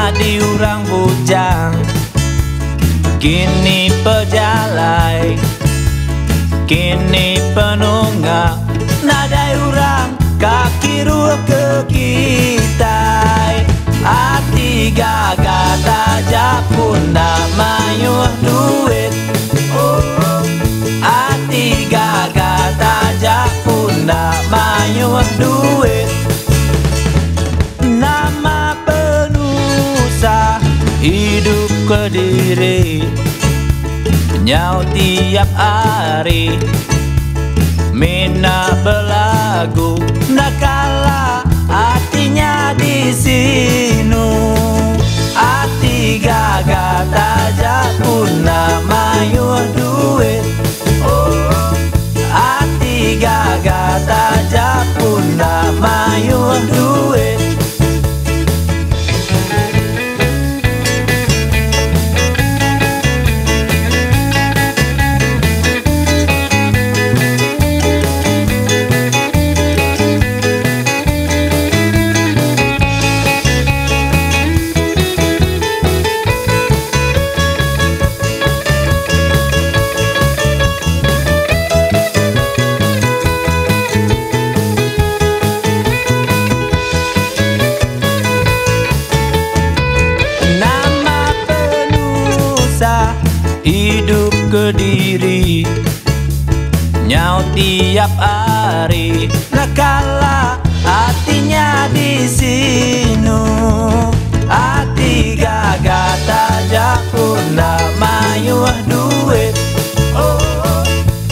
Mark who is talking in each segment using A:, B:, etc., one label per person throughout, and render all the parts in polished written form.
A: nyadi urang bujang, kini pejalai, kini penungga, nadai urang kaki ruh ke kita. Hati gagah tajak punda mayuh duit. Hati gagah tajak punda mayuh duit. Nama penusa hidup Kediri, nyau tiap hari mina belagu, nakala hatinya di sinu. Hati gagah tajak punda mayuh duit. Hati gagah tajak punda mayuh duit. Hidup Kediri, nyau tiap hari, nakala hatinya di sinu. Hati gagah tajak punda mayuh duit.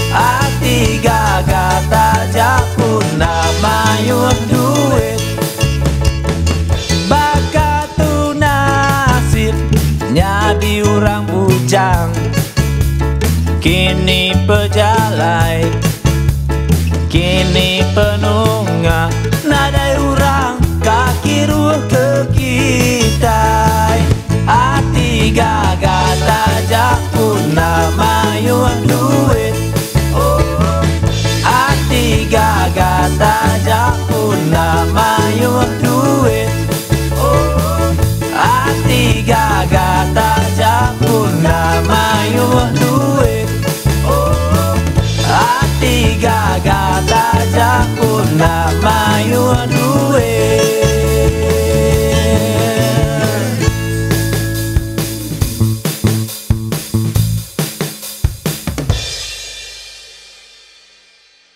A: Hati gagah tajak punda mayuh duit. Bakatu nasib nyadi urang bujang, kini pejalai, kini penungga, nadai urang kaki ruh ke kita. Hati gagah tajak punda